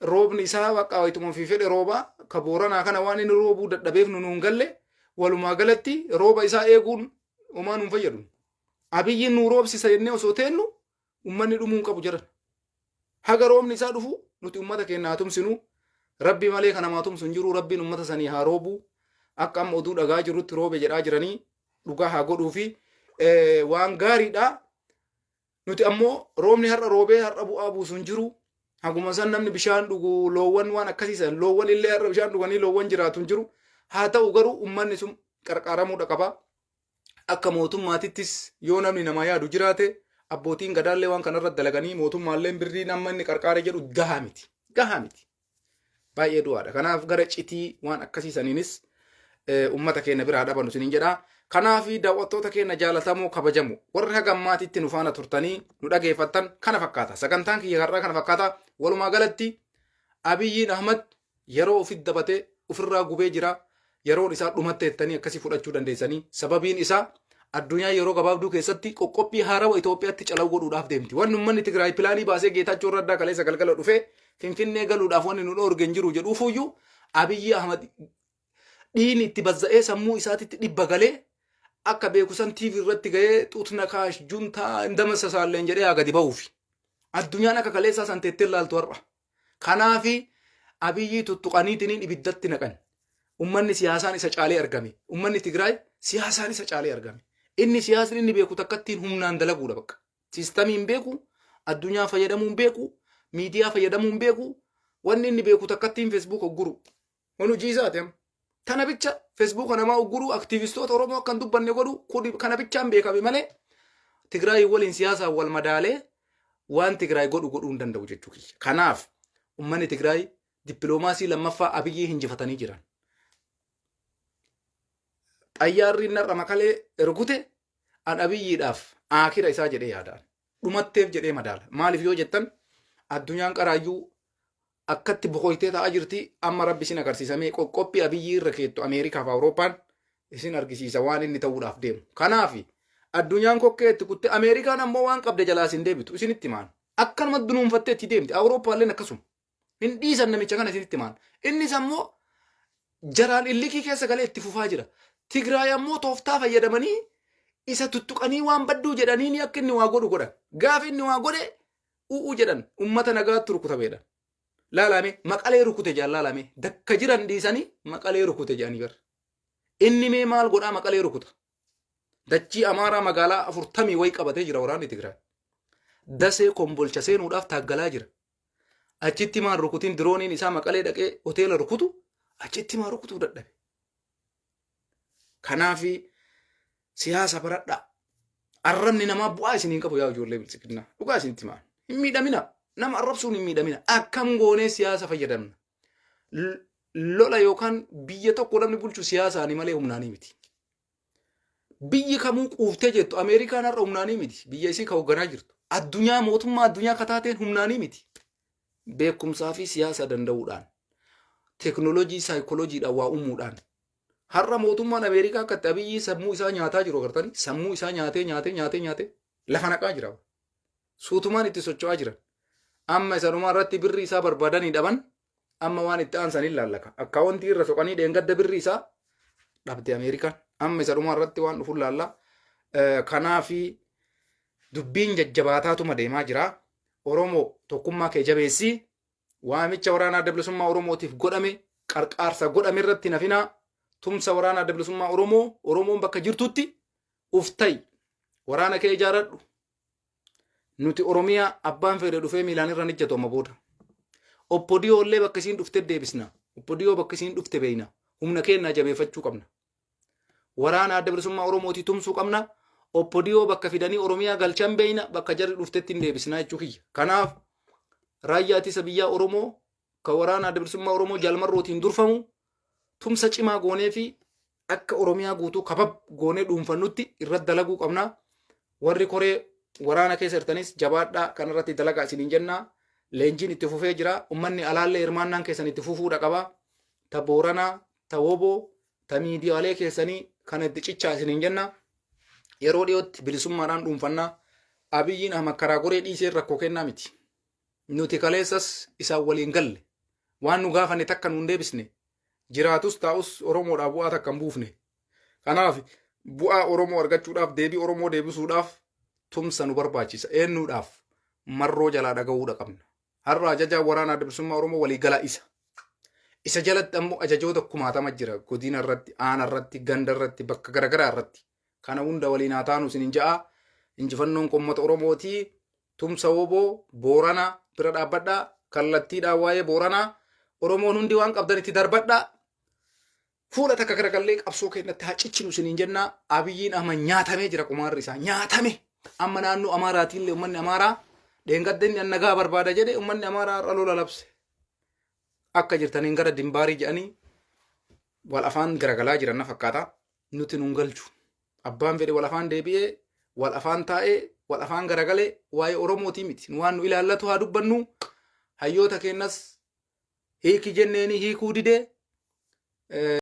roobni isaa bakka wayituma fi fedhe rooba ka Booranaa kana waan inni roobuu dadhabeef nuun galle walumaa galatti rooba isaa eeguun homaa nuun fayyadu. Abiyyiin nu roobsisa jennee osoo teennu ummanni dhumuun qabu jiran. Haga roobni isaa dhufu nuti ummata keenya haa tumsinu. Rabbi malee kana maa tumsu hin jiru. Rabbiin ummata sanii haa roobu. Akka amma oduu dhagaa jirutti roobe jedhaa jiranii dhugaa haa godhuu fi waan gaariidha. Nuti ammoo roobni har'a roobee har'a bu'aa buusu hin jiru. Haguma san namni bishaan dhugu loowwan waan akkasiisan loowwan illee har'a bishaan dhuganii loowwan jiraatu hin jiru. Haa ta'u garuu ummanni sun qarqaaramuudha qaba. Akka mootummaatittis yoo namni nama yaadu jiraate abbootiin gadaallee waan kanarratti dalaganii mootummaallee birrii nama inni qarqaare jedhu gahaa miti. Gahaa miti. Baay'ee du'aadha. Kanaaf gara citii waan akkasiisaniinis ummata keenya biraa dhabanu siniin jedha. Kanaaf daawwattoota keenya jaalatamoo kabajamu warri haga ammaatitti nu faana turtanii nu dhageeffattan kana fakkaata. Sagantaan kiyya har'aa kana fakkaata. Walumaa galatti Abiyyiin Ahmad yeroo ofitti dabatee ofirraa gubee jira. Yeroon isaa dhumatte jettanii akkasii fudhachuu dandeessanii. Sababiin isaa addunyaa yeroo gabaabduu keessatti qoqqophii haarawa Itoophiyaatti calawu godhuudhaaf deemti. Wanni uummanni Tigraay pilaanii baasee Geetaachoo Raddaa kaleessa galgala dhufee Finfinnee galuudhaaf wanni nu dhoorgen jiru jedhuufuyyuu Abiyyi Ahmad dhiini itti bazza'ee sammuu isaatitti dhibba galee akka beekusan TV irratti ga'ee xuutna kaash juntaa indamasa saalleen jedhee haa gadi ba'uufi. Addunyaan akka kaleessaa santeettee ilaaltu har'a. Kanaafi Abiyyi tuttuqaniitiniin ibiddatti naqan. Ummanni siyaasaan isa caalee argame. Ummanni Tigraay siyaasaan isa caalee argame. Inni siyaasni inni beeku takkattiin humnaan dalaguudha bakka. Siistamii hin beeku, addunyaa fayyadamuu hin beeku, miidiyaa fayyadamuu hin beeku. Wanni inni beeku takkattiin Facebook ogguru. Kun hojii isaati amma. Kana bicha Facebook namaa ogguru aktiivistoota Oromoo akkan dubbanne godhu kana bichaan beekame malee Tigraay waliin siyaasaan wal madaalee waan Tigraay godhuu hin danda'u jechuudha. Kanaaf ummanni Tigraay dippiloomaasii lammaffaa Abiyyi hinjifatanii jiran. Xayyaarri narra makalee ergute an Abiyyiidhaaf aakira isaa jedhee yaadaan. Dhumatteef jedhee madaala. Maaliif yoo jettan addunyaan qaraayyuu akkatti boqoytee ta'aa jirti amma rabbi isin agarsiisamee qoqqophii Abiyyi irra keettu Ameerikaa fi Awurooppaan isin argisiisa waan inni ta'uudhaaf deemu. Kanaaf addunyaan kokkeetti kutte Ameerikaan ammoo waan qabde jalaa isin deebitu isinitti maan. Akkanuma dunuunfattee itti deemti. Awurooppaalleen akkasuma. Hin dhiisan namicha kana isinitti maan. Innis ammoo jaraan illikii keessa galee itti fufaa jira. Tigraay ammoo tooftaa fayyadamanii isa tuttuqanii waan badduu jedhanii akka inni waa godhu godhan. Gaafa inni waa godhe u'uu jedhan ummata nagaatti rukutameedha. Laalame maqalee rukute jedhan laalame dakka jiran dhiisanii maqalee rukute jedhanii bar. Inni mee maal godhaa maqalee rukuta. Dachii Amaaraa magaalaa 40 wayi qabatee jira waraanni Tigraay. Dasee Kombolcha seenuudhaaf taaggalaa jira. Achitti maal rukutiin dirooniin isaa maqalee dhaqee hoteela rukutu achitti maal rukutuu dadhabe. Kanaafi siyaasa baradhaa. Arrabni namaa bu'aa isiniin qabu yaa ijoollee bilisiqinnaa. Dhugaa isinitti maan. Hin miidhamina. Nama arrabsuun hin miidhamina. Akkam goonee siyaasa fayyadamna. Lola yookaan biyya tokko namni bulchu siyaasaanii malee humnaanii miti. Biyyi kamuu quuftee jettu Ameerikaan har'a humnaanii miti. Biyya isii ka hoogganaa jirtu. Addunyaa mootummaa addunyaa kataateen humnaanii miti. Beekumsaa fi siyaasa danda'uudhaan. Teknoolojii saayikolojiidhaan waa uumuudhaan. Har'a mootummaan Ameerikaa akkatti Abiyyi sammuu isaa nyaataa jiru agartanii sammuu isaa nyaatee lafa naqaa jira. Suutumaan itti socho'aa jiran. Amma isanumaa irratti birri isaa barbaadanii dhaban amma waan itti aansanii laallaka akka wanti irra soqanii dheengadda birri isaa dhabde Ameerikaan amma isa dhuma irratti waan dhufu laalla kanaafi dubbiin jajjabaataatuma deemaa jira. Oromoo tokkummaa kee jabeessi waamicha waraanaa adda bilisummaa Oromootiif godhame qarqaarsa godhame irratti nafinaa tumsa waraanaa adda bilisummaa Oromoon bakka jirtutti uftai waraana kee ijaaradhu. Nuti Oromiyaa abbaan fedhe dhufee miilaan irra ijjatu amma booda. Oppodiyoo illee bakka isiin dhufte deebisna. Oppodiyoo bakka isiin dhufte beeyna. Humna keenyaa jabeeffachuu qabna. Waraana adda bilisummaa Oromootii tumsuu qabna. Oppodiyoo bakka fidanii Oromiyaa galchan beeyna bakka jarri dhuftetti hin deebisnaa jechuu kiyya. Kanaaf raayyaa ittisa biyyaa Oromoo ka waraana adda bilisummaa Oromoo jaalmarrootiin durfamu tumsa cimaa goonee fi akka Oromiyaa guutuu kabab goonee dhuunfannutti irratti dalaguu qabna. Warri koree waraana keessa jirtanis jabaadhaa kanarratti dalagaa isiniin jenna. Leenjiin itti fufee jira. Ummanni alaallee hirmaannaan keessan itti fufuudha qaba. Ta Booranaa, ta Woboo, ta miidiyaalee keessanii kan itti cichaa isiniin jenna. Yeroo dhiyootti bilisummaadhaan dhuunfannaa. Abiyyiin Ahmad karaa goree dhiisee rakkoo kennaa miti. Nuti kaleessas isaan waliin galle. Waan nu gaafanne takka nuun deebisne. Jiraatus taa'us Oromoodhaaf bu'aa takka hin buufne. Kanaaf bu'aa Oromoo argachuudhaaf deebii Oromoo deebisuudhaaf tumsa nu barbaachisa. Eenyuudhaaf marroo jalaa dhaga'uudha qabna. Har'a ajajaa waraana adda bilisummaa Oromoo walii galaa isa. Isa jalatti ammoo ajajoota kumaatama jira. Godina irratti, aana irratti, ganda irratti, bakka garaagaraa irratti. Kana hunda waliin haa taanu isiniin ja'a. Injifannoon uummata Oromootii tumsa Woboo Booranaa bira dhaabbadhaa. Kallattiidhaan waa'ee Booranaa Oromoon hundi waan qabdan itti darbadhaa. Fuula takka garagallee qabsoo keenyatti haa cichinu isiniin jenna. Abiyyiin amma nyaatamee jira qumaarri isaa nyaatame. Amma naannoo Amaaraatiin uummanni Amaaraa dheengaddenni annagaa barbaada jedhe uummanni Amaaraa har'a lola labse. Akka jirtaniin gara dimbaarii jedhanii wal afaan garagalaa jiran na fakkaata. Nuti nun galchu. Abbaan fedhe wal afaan deebi'ee wal afaan taa'ee wal afaan garagalee waa'ee Oromootii miti. Nu waan nu ilaallatu haa dubbannu. Hayyoota keenyas hiiki jenneeni hiikuu didee